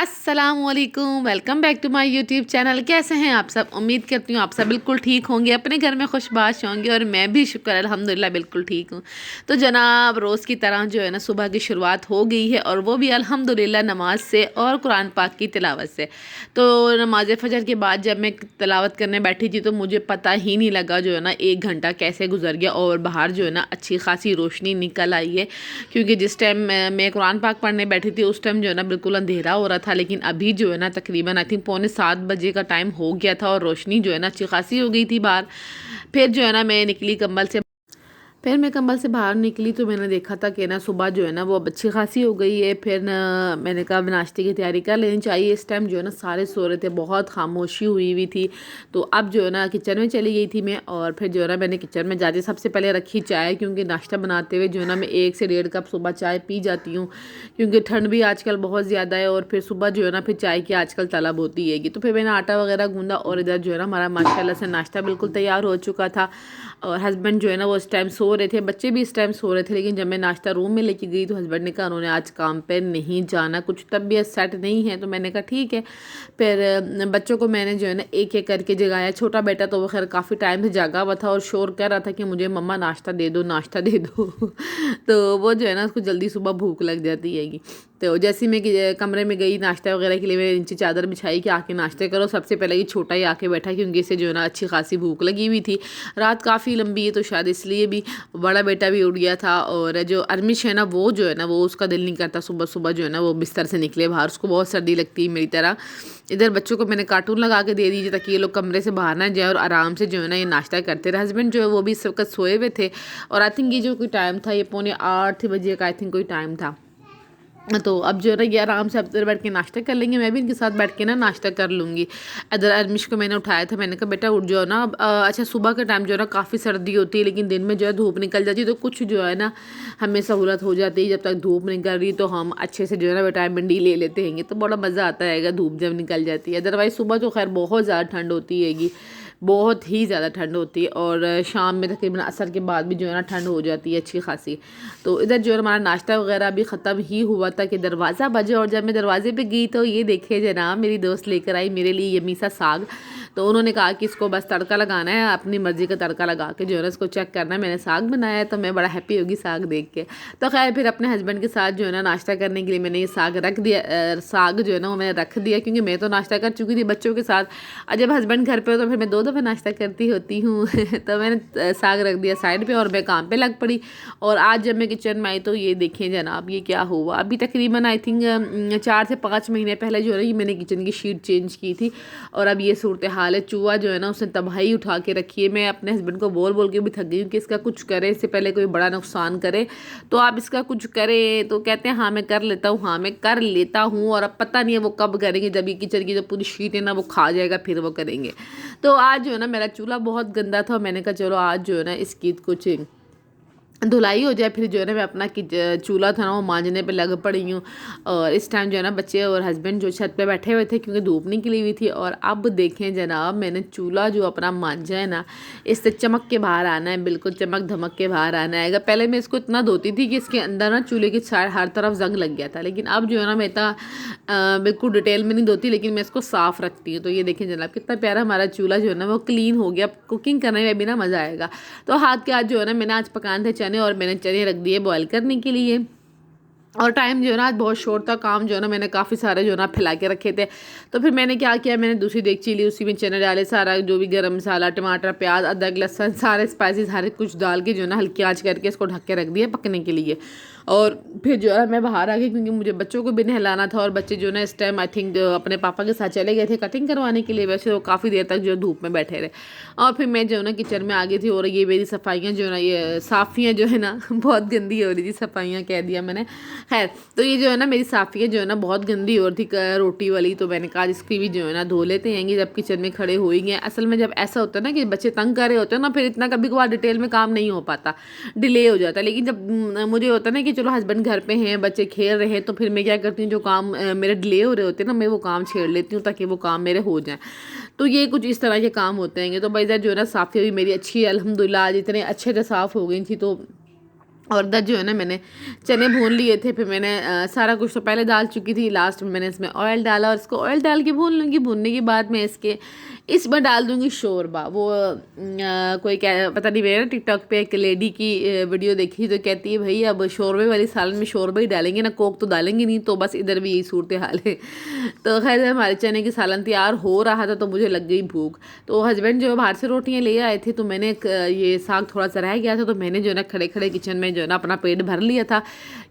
अस्सलामुअलैकुम, welcome back to my YouTube channel. कैसे हैं आप सब? उम्मीद करती हूँ आप सब बिल्कुल ठीक होंगे, अपने घर में खुशबाश होंगे और मैं भी शुक्र अल्हम्दुलिल्लाह बिल्कुल ठीक हूँ। तो जनाब रोज़ की तरह जो है ना सुबह की शुरुआत हो गई है और वो भी अल्हम्दुलिल्लाह नमाज से और कुरान पाक की तिलावत से। तो नमाज फ़जर के बाद जब मैं तिलावत करने बैठी थी तो मुझे पता ही नहीं लगा जो है ना 1 घंटा कैसे गुजर गया और बाहर जो है ना अच्छी खासी रोशनी निकल आई है, क्योंकि जिस टाइम मैं कुरान पाक पढ़ने बैठी थी उस टाइम जो है ना बिल्कुल अंधेरा हो रहा था। लेकिन अभी जो है ना तकरीबन आई थिंक पौने 7 बजे का टाइम हो गया था और रोशनी जो है ना अच्छी खासी हो गई थी बाहर। फिर जो है ना मैं निकली कंबल से, फिर मैं कंबल से बाहर निकली तो मैंने देखा था कि ना सुबह जो है ना वो अब अच्छी खासी हो गई है। फिर ना मैंने कहा नाश्ते की तैयारी कर लेनी चाहिए। इस टाइम जो है ना सारे सो रहे थे, बहुत खामोशी हुई हुई थी। तो अब जो है ना किचन में चली गई थी मैं और फिर जो है ना मैंने किचन में जाते सबसे पहले रखी चाय, क्योंकि नाश्ता बनाते हुए जो है ना मैं 1 से 1.5 कप सुबह चाय पी जाती हूँ, क्योंकि ठंड भी आजकल बहुत ज़्यादा है और फिर सुबह जो है ना फिर चाय की आजकल तलब होती है। तो फिर मैंने आटा वगैरह गूंदा और इधर जो है ना हमारा माशाल्लाह से नाश्ता बिल्कुल तैयार हो चुका था। और हस्बैंड जो है ना वो इस टाइम सो रहे थे, बच्चे भी इस टाइम सो रहे थे। लेकिन जब मैं नाश्ता रूम में लेके गई तो हस्बैंड ने कहा उन्होंने आज काम पे नहीं जाना, कुछ तबीयत सेट नहीं है। तो मैंने कहा ठीक है। फिर बच्चों को मैंने जो है ना एक एक करके जगाया। छोटा बेटा तो वो खैर काफ़ी टाइम से जागा हुआ था और शोर कर रहा था कि मुझे मम्मा नाश्ता दे दो, नाश्ता दे दो। तो वो जो है ना उसको जल्दी सुबह भूख लग जाती हैगी। तो जैसे ही मैं कमरे में गई नाश्ता वगैरह के लिए, मैंने नीचे चादर बिछाई कि आके नाश्ते करो। सबसे पहले ये छोटा ही आके बैठा, क्योंकि इसे जो है ना अच्छी खासी भूख लगी हुई थी। रात काफ़ी लंबी है तो शायद इसलिए भी। बड़ा बेटा भी उठ गया था और जो अरमिश है ना वो जो है ना वो उसका दिल नहीं करता सुबह सुबह जो है ना वो बिस्तर से निकले बाहर, उसको बहुत सर्दी लगती है मेरी तरह। इधर बच्चों को मैंने कार्टून लगा के दे दीजिए ताकि ये लोग कमरे से बाहर ना जाए और आराम से जो है ना ये नाश्ता करते रहे। हस्बैंड जो है वो भी इस वक्त सोए हुए थे और आई थिंक ये जो कोई टाइम था ये पौने 8 बजे का आई थिंक कोई टाइम था। तो अब जो है ना ये आराम से इधर बैठ के नाश्ता कर लेंगे, मैं भी इनके साथ बैठ के ना नाश्ता कर लूँगी। इधर अरमिश को मैंने उठाया था, मैंने कहा बेटा उठ जाओ ना। अच्छा सुबह के टाइम जो है ना काफ़ी सर्दी होती है, लेकिन दिन में जो है धूप निकल जाती है तो कुछ जो है ना हमें सहूलत हो जाती है। जब तक धूप निकल रही तो हम अच्छे से जो है ना विटामिन डी ले लेते हैं, तो बड़ा मज़ा आता है धूप जब निकल जाती है। अदरवाइज़ सुबह तो खैर बहुत ज़्यादा ठंड होती हैगी, बहुत ही ज़्यादा ठंड होती है और शाम में तकरीबन असर के बाद भी जो है ना ठंड हो जाती है अच्छी खासी। तो इधर जो है हमारा नाश्ता वगैरह भी ख़त्म ही हुआ था कि दरवाज़ा बजे और जब मैं दरवाजे पे गई तो ये देखे जनाब मेरी दोस्त लेकर आई मेरे लिए यम्मी सा साग। तो उन्होंने कहा कि इसको बस तड़का लगाना है, अपनी मर्ज़ी का तड़का लगा के जो है ना इसको चेक करना है। मैंने साग बनाया है तो मैं बड़ा हैप्पी होगी साग देख के। तो खैर फिर अपने हस्बैंड के साथ जो है ना नाश्ता करने के लिए मैंने ये साग रख दिया। साग जो है ना वो मैंने रख दिया, क्योंकि मैं तो नाश्ता कर चुकी थी बच्चों के साथ। और जब हस्बैंड घर पे हो तो फिर मैं 2 दफ़ा नाश्ता करती होती हूँ। तो मैंने साग रख दिया साइड पे और मैं काम पे लग पड़ी। और आज जब मैं किचन में आई तो ये देखें जनाब ये क्या हुआ। अभी तकरीबन आई थिंक 4 से 5 महीने पहले जो है ये मैंने किचन की शीट चेंज की थी और अब ये सूरत हाल है। चूहा जो है ना उसने तबाही उठा के रखी है। मैं अपने हस्बैंड को बोल बोल के भी थक गई हूँ कि इसका कुछ करे, इससे पहले कोई बड़ा नुकसान करे तो आप इसका कुछ करें। तो कहते हैं हाँ मैं कर लेता हूँ, हाँ मैं कर लेता हूँ। और अब पता नहीं है वो कब करेंगे, जब ये किचन की जो पूरी शीट है ना वो खा जाएगा फिर वो करेंगे। तो आज जो है ना मेरा चूल्हा बहुत गंदा था और मैंने कहा चलो आज जो है ना इसकी कुछ धुलाई हो जाए। फिर जो है ना मैं अपना चूल्हा था ना वो मांजने पे लग पड़ी हूँ। और इस टाइम जो है ना बच्चे और हस्बैंड जो छत पे बैठे हुए थे क्योंकि धूप निकली हुई थी। और अब देखें जनाब मैंने चूल्हा जो अपना मांजा है ना इससे चमक के बाहर आना है, बिल्कुल चमक धमक के बाहर आना है। पहले मैं इसको इतना धोती थी कि इसके अंदर ना चूल्हे की हर तरफ जंग लग गया था, लेकिन अब जो है ना मैं इतना बिल्कुल डिटेल में नहीं धोती, लेकिन मैं इसको साफ़ रखती हूँ। तो ये देखें जनाब कितना प्यारा हमारा चूल्हा जो है ना वो क्लीन हो गया। कुकिंग करने में भी ना मज़ा आएगा। तो हाथ के आज जो है ना मैंने आज पकाने थे चने और मैंने चने रख दिए बॉयल करने के लिए। और टाइम जो है ना आज बहुत शॉर्ट था, काम जो है ना मैंने काफ़ी सारे जो है ना फैला के रखे थे। तो फिर मैंने क्या किया, मैंने दूसरी देगची ली, उसी में चने डाले, सारा जो भी गरम मसाला टमाटर प्याज अदरक लहसुन सारे स्पाइसेस हर कुछ डाल के जो है ना हल्की आंच करके इसको ढक के रख दिया पकने के लिए। और फिर जो है मैं बाहर आ गई क्योंकि मुझे बच्चों को भी नहलाना था और बच्चे जो है ना इस टाइम आई थिंक अपने पापा के साथ चले गए थे कटिंग करवाने के लिए। वैसे वो काफ़ी देर तक जो धूप में बैठे रहे और फिर मैं जो है ना किचन में आ गई थी। और ये मेरी सफाइयाँ जो है ना ये साफ़ियाँ जो है ना बहुत गंदी हो रही थी, सफाइयाँ कह दिया मैंने। खैर तो ये जो है ना मेरी साफ़ियाँ जो है ना बहुत गंदी हो रही थी रोटी वाली। तो मैंने कहा इसकी भी जो है ना धो लेते हैं जब किचन में खड़े हो ही गए। असल में जब ऐसा होता है ना कि बच्चे तंग कर रहे होते हैं ना फिर इतना कभी कभार डिटेल में काम नहीं हो पाता, डिले हो जाता है। लेकिन जब मुझे होता है ना कि चलो हस्बैंड घर पे हैं बच्चे खेल रहे हैं तो फिर मैं क्या करती हूँ जो काम मेरे डिले हो रहे होते हैं ना मैं वो काम छेड़ लेती हूँ ताकि वो काम मेरे हो जाएँ। तो ये कुछ इस तरह के काम होते हैं। तो भाई जो है ना साफ़ियाँ भी मेरी अच्छी है अल्हम्दुलिल्लाह, आज इतने अच्छे से साफ़ हो गई थी। तो और इधर जो है ना मैंने चने भून लिए थे, फिर मैंने सारा कुछ तो पहले डाल चुकी थी, लास्ट में मैंने इसमें ऑयल डाला और इसको ऑयल डाल के भून लूँगी। भूनने के बाद मैं इसमें डाल दूँगी शोरबा। वो कोई क्या पता नहीं, मेरे टिकटॉक पे एक लेडी की वीडियो देखी तो कहती है भाई अब शोरबे वाली सालन में शोरबा ही डालेंगे ना, कोक तो डालेंगे नहीं। तो बस इधर भी यही सूरत हाल है। तो खैर हमारे चने की सालन तैयार हो रहा था तो मुझे लग गई भूख। तो हस्बैंड जो है बाहर से रोटियाँ ले आए थे, तो मैंने ये साग थोड़ा सा रह गया था तो मैंने जो है ना खड़े खड़े किचन में जो है ना अपना पेट भर लिया था,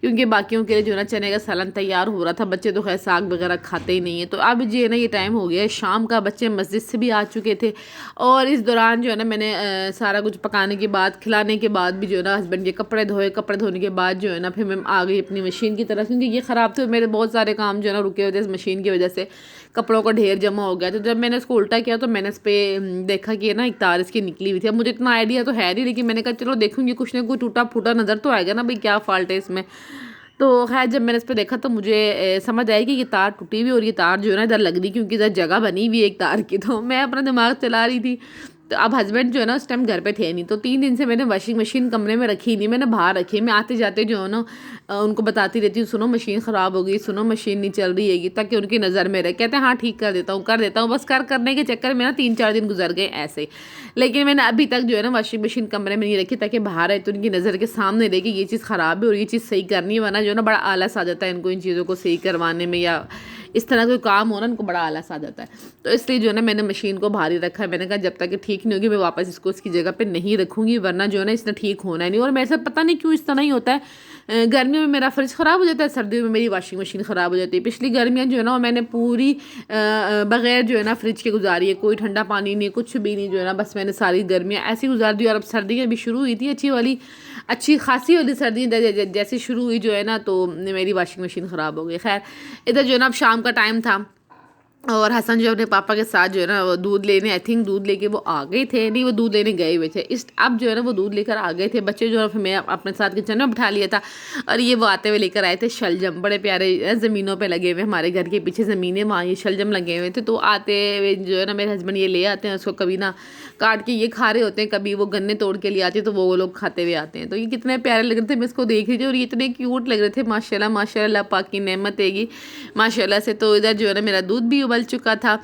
क्योंकि बाकियों के लिए जो है ना चने का सालन तैयार हो रहा था। बच्चे तो खैर साग वगैरह खाते ही नहीं है। तो अब जो है ना ये टाइम हो गया है शाम का, बच्चे मस्जिद से भी आ चुके थे और इस दौरान जो है ना मैंने सारा कुछ पकाने के बाद, खिलाने के बाद भी जो है ना हस्बैंड के कपड़े धोए। कपड़े धोने के बाद जो है ना फिर मैं आ गई अपनी मशीन की तरफ, क्योंकि ये ख़राब थे मेरे बहुत सारे काम जो है ना रुके हुए थे इस मशीन की वजह से, कपड़ों का ढेर जमा हो गया। तो जब मैंने इसको उल्टा किया तो मैंने इस पर देखा कि ना एक तार इसकी निकली हुई थी। अब मुझे इतना आइडिया तो है नहीं, लेकिन मैंने कहा चलो देखूँगी, कुछ ना कुछ टूटा फूटा नज़र तो आएगा ना भाई क्या फॉल्ट है इसमें। तो खैर जब मैंने इस पर देखा तो मुझे समझ आई कि ये तार टूटी हुई और ये तार जो है ना इधर लग रही, क्योंकि इधर जगह बनी हुई है एक तार की। तो मैं अपना दिमाग चला रही थी। तो अब हस्बैंड जो है ना उस टाइम घर पे थे नहीं, तो 3 दिन से मैंने वॉशिंग मशीन कमरे में रखी नहीं, मैंने बाहर रखी। मैं आते जाते जो है ना उनको बताती रहती हूँ, सुनो मशीन ख़राब हो गई, सुनो मशीन नहीं चल रही है, ताकि उनकी नज़र में रहे। कहते हैं हाँ ठीक कर देता हूँ। बस करने के चक्कर में ना 3-4 दिन गुजर गए ऐसे। लेकिन मैंने अभी तक जो है ना वॉशिंग मशीन कमरे में नहीं रखी, ताकि बाहर आए तो उनकी नज़र के सामने रहे कि ये चीज़ ख़राब है और ये चीज़ सही करनी है। वरना जो है ना बड़ा आलस आ जाता है इनको इन चीज़ों को सही करवाने में, या इस तरह कोई काम हो ना इनको बड़ा आलस आ जाता है। तो इसलिए जो है ना मैंने मशीन को बाहर ही रखा है। मैंने कहा जब तक ठीक नहीं होगी मैं वापस इसको इसकी जगह पे नहीं रखूँगी, वरना जो है ना इसने ठीक होना है नहीं। और मेरे साथ पता नहीं क्यों इस तरह ही होता है, गर्मियों में मेरा फ्रिज ख़राब हो जाता है, सर्दियों में मेरी वॉशिंग मशीन ख़राब हो जाती है। पिछली गर्मियाँ जो है ना मैंने पूरी बग़ैर जो है ना फ्रिज के गुजारी है, कोई ठंडा पानी नहीं, कुछ भी नहीं, जो है ना बस मैंने सारी गर्मियाँ ऐसी गुजार दी। और अब सर्दियाँ भी शुरू हुई थी, अच्छी खासी वाली सर्दी जैसे शुरू हुई जो है ना, तो मेरी वॉशिंग मशीन ख़राब हो गई। खैर इधर जो है ना अब शाम का टाइम था और हसन जो अपने पापा के साथ जो है ना वो दूध लेने, आई थिंक दूध लेके वो आ गए थे, नहीं वो दूध लेने गए हुए थे। अब जो है ना वो दूध लेकर आ गए थे बच्चे जो है, फिर मैं अपने साथ किचन में बिठा लिया था। और ये वो आते हुए लेकर आए थे शलजम, बड़े प्यारे ज़मीनों पे लगे हुए, हमारे घर के पीछे ज़मीनें, वहाँ ये शलजम लगे हुए थे। तो आते हुए जो है ना मेरे हस्बैंड ये ले आते हैं, उसको कभी ना काट के ये खा रहे होते हैं, कभी वो गन्ने तोड़ के ले आते हैं तो वो लोग खाते हुए आते हैं। तो ये कितने प्यारे लग रहे थे, मैं इसको देख रही थी और ये इतने क्यूट लग रहे थे। माशाल्लाह माशाल्लाह, पाक की नेमत हैगी माशाल्लाह से। तो इधर जो है ना मेरा दूध भी उबल चुका था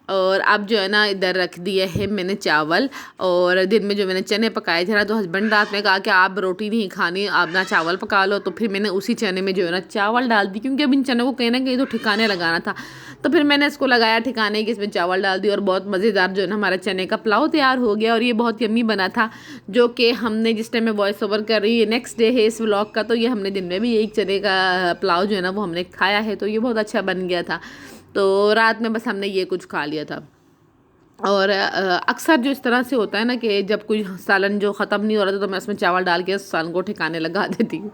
और अब जो है ना इधर रख दिए है मैंने चावल। और दिन में जो मैंने चने पकाए थे ना, तो हस्बैंड रात में कहा कि आप रोटी नहीं खानी, आप ना चावल पका लो। तो फिर मैंने उसी चने में जो है ना चावल डाल दी, क्योंकि अब इन चनों को कहीं ना कहीं तो ठिकाने लगाना था। तो फिर मैंने इसको लगाया ठिकाने कि इसमें चावल डाल दी और बहुत मज़ेदार जो है ना हमारा चने का पुलाव तैयार हो गया। और ये बहुत यम्मी बना था, जो कि हमने जिस टाइम में वॉइस ओवर कर रही है नेक्स्ट डे है इस व्लॉग का, तो ये हमने दिन में भी यही चने का पुलाव जो है ना वो हमने खाया है। तो ये बहुत अच्छा बन गया था। तो रात में बस हमने ये कुछ खा लिया था। और अक्सर जो इस तरह से होता है ना कि जब कोई सालन जो ख़त्म नहीं हो रहा था तो मैं उसमें चावल डाल के उस सालन को ठिकाने लगा देती हूँ।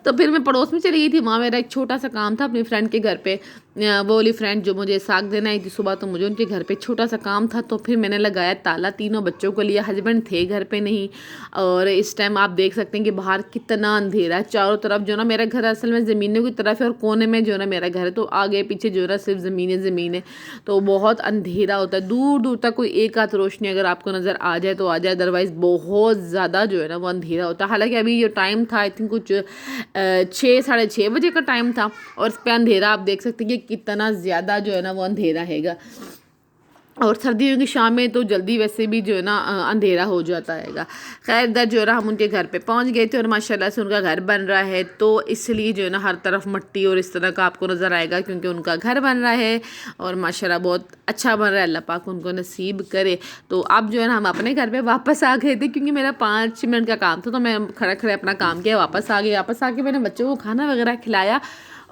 तो फिर मैं पड़ोस में चली गई थी, वहाँ मेरा एक छोटा सा काम था अपनी फ्रेंड के घर पे। वो वाली फ्रेंड जो मुझे साग देना आई थी सुबह, तो मुझे उनके घर पे छोटा सा काम था। तो फिर मैंने लगाया ताला, तीनों बच्चों को लिया, हस्बैंड थे घर पे नहीं। और इस टाइम आप देख सकते हैं कि बाहर कितना अंधेरा है, चारों तरफ जो ना मेरा घर असल में ज़मीनों की तरफ है और कोने में जो है ना मेरा घर है। तो आगे पीछे जो है सिर्फ ज़मीन है, तो बहुत अंधेरा होता है। दूर दूर तक कोई एक आध रोशनी अगर आपको नज़र आ जाए तो आ जाए, अदरवाइज़ बहुत ज़्यादा जो है ना वो अंधेरा होता है। हालांकि अभी ये टाइम था आई थिंक कुछ 6-6:30 बजे का टाइम था और इस पर अंधेरा आप देख सकते हैं कि कितना ज़्यादा जो है ना वो अंधेरा हैगा। और सर्दियों की शाम में तो जल्दी वैसे भी जो है ना अंधेरा हो जाता हैगा। खैर इधर जो है ना हम उनके घर पे पहुंच गए थे और माशाल्लाह से उनका घर बन रहा है, तो इसलिए जो है ना हर तरफ मिट्टी और इस तरह का आपको नज़र आएगा, क्योंकि उनका घर बन रहा है और माशाल्लाह बहुत अच्छा बन रहा है। अल्लाह पाक उनको नसीब करे। तो अब जो है ना हम अपने घर पर वापस आ गए थे, क्योंकि मेरा 5 मिनट का काम था, तो मैं खड़े खड़े अपना काम किया, वापस आ गई। वापस आके मैंने बच्चों को खाना वगैरह खिलाया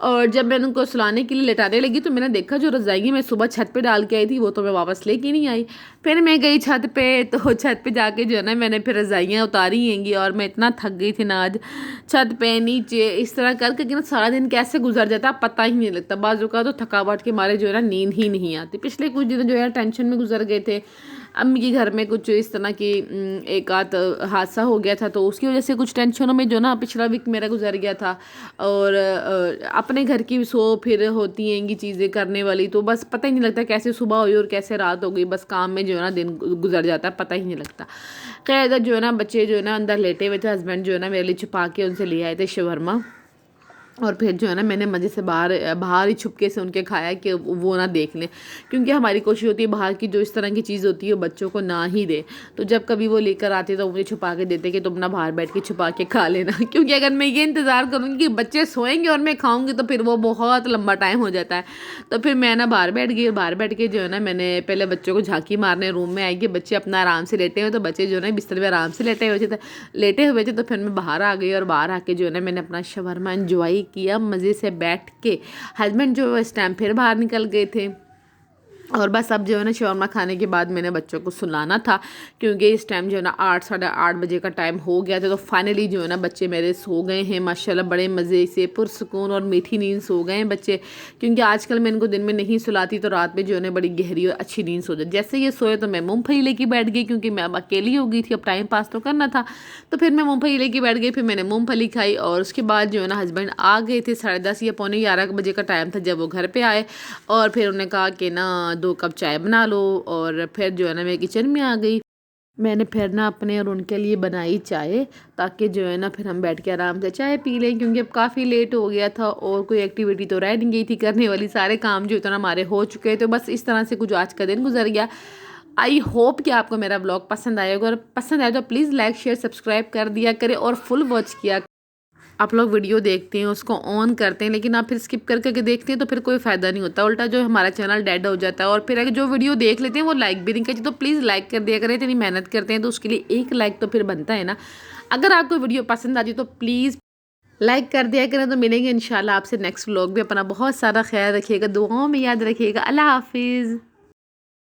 और जब मैंने उनको सुलाने के लिए लेटाने लगी तो मैंने देखा जो रज़ाई मैं सुबह छत पे डाल के आई थी वो तो मैं वापस लेके नहीं आई। फिर मैं गई छत पे, तो छत पे जाके जो है ना मैंने फिर रज़ाइयाँ उतारी हैंगी और मैं इतना थक गई थी ना आज, छत पे नीचे इस तरह करके कि ना सारा दिन कैसे गुजर जाता पता ही नहीं लगता। बाज़ औक़ात तो थकावट के मारे जो है ना नींद ही नहीं आती। पिछले कुछ दिन जो है टेंशन में गुजर गए थे, अम्मी के घर में कुछ इस तरह की एक आध हादसा हो गया था, तो उसकी वजह से कुछ टेंशनों में जो ना पिछला वीक मेरा गुजर गया था। और अपने घर की सो फिर होती हैं ये चीज़ें करने वाली, तो बस पता ही नहीं लगता कैसे सुबह हुई और कैसे रात हो गई, बस काम में जो है ना दिन गुजर जाता है, पता ही नहीं लगता। खैर इधर जो है ना बच्चे जो है ना अंदर लेटे हुए थे, हस्बैंड जो है ना मेरे लिए छुपा के उनसे ले आए थे शवरमा। और फिर जो है ना मैंने मज़े से बाहर बाहर ही छुपके से उनके खाया कि वो ना देख लें, क्योंकि हमारी कोशिश होती है बाहर की जो इस तरह की चीज़ होती है वो बच्चों को ना ही दे। तो जब कभी वो लेकर आते तो मुझे छुपा के देते कि तुम ना बाहर बैठ के छुपा के खा लेना क्योंकि अगर मैं ये इंतज़ार करूँगी कि बच्चे सोएंगे और मैं खाऊँगी तो फिर वो बहुत लंबा टाइम हो जाता है। तो फिर मैं ना बाहर बैठ गई, बाहर बैठ के जो है ना मैंने पहले बच्चों को झांकी मारने रूम में आई कि बच्चे अपना आराम से लेटे हुए, तो बच्चे जो है ना बिस्तर में आराम से लेटे हुए थे। तो फिर मैं बाहर आ गई और बाहर आके जो है ना मैंने अपना शवरमा एंजॉय किया मज़े से बैठ के। हस्बैंड जो इस टाइम फिर बाहर निकल गए थे। और बस अब जो है ना शवरमा खाने के बाद मैंने बच्चों को सुलाना था, क्योंकि इस टाइम जो है ना 8 साढ़े 8 बजे का टाइम हो गया था। तो फाइनली जो है ना बच्चे मेरे सो गए हैं माशाल्लाह, बड़े मज़े से पुरसुकून और मीठी नींद सो गए हैं बच्चे। क्योंकि आजकल मैं इनको दिन में नहीं सुलाती तो रात में जो है ना बड़ी गहरी और अच्छी नींद सो जाती। जैसे ये सोए तो मैं मूँगफली लेके बैठ गई, क्योंकि मैं अब अकेली हो गई थी, अब टाइम पास तो करना था। तो फिर मैं मूँगफली लेके बैठ गई, फिर मैंने मूँगफली खाई। और उसके बाद जो है ना हस्बैंड आ गए थे 10:30 या पौने 11 बजे का टाइम था जब वो घर पर आए। और फिर उन्होंने कहा कि ना 2 कप चाय बना लो। और फिर जो है ना मैं किचन में आ गई। मैंने फिर ना अपने और उनके लिए बनाई चाय, ताकि जो है ना फिर हम बैठ के आराम से चाय पी लें, क्योंकि अब काफ़ी लेट हो गया था और कोई एक्टिविटी तो रह नहीं गई थी करने वाली, सारे काम जो इतना हमारे हो चुके। तो बस इस तरह से कुछ आज का दिन गुजर गया। आई होप कि आपको मेरा ब्लॉग पसंद आएगा, और पसंद आए तो प्लीज़ लाइक शेयर सब्सक्राइब कर दिया करें और फुल वॉच किया। आप लोग वीडियो देखते हैं उसको ऑन करते हैं, लेकिन आप फिर स्किप करके देखते हैं तो फिर कोई फ़ायदा नहीं होता, उल्टा जो हमारा चैनल डेड हो जाता है। और फिर अगर जो वीडियो देख लेते हैं वो लाइक भी नहीं करते, तो प्लीज़ लाइक कर दिया करें। इतनी मेहनत करते हैं तो उसके लिए एक लाइक तो फिर बनता है ना। अगर आपको वीडियो पसंद आती तो प्लीज़ लाइक कर दिया करें। तो मिलेंगे इंशाल्लाह आपसे नेक्स्ट व्लॉग भी। अपना बहुत सारा ख्याल रखिएगा, दुआओं में याद रखिएगा। अल्लाह हाफिज़।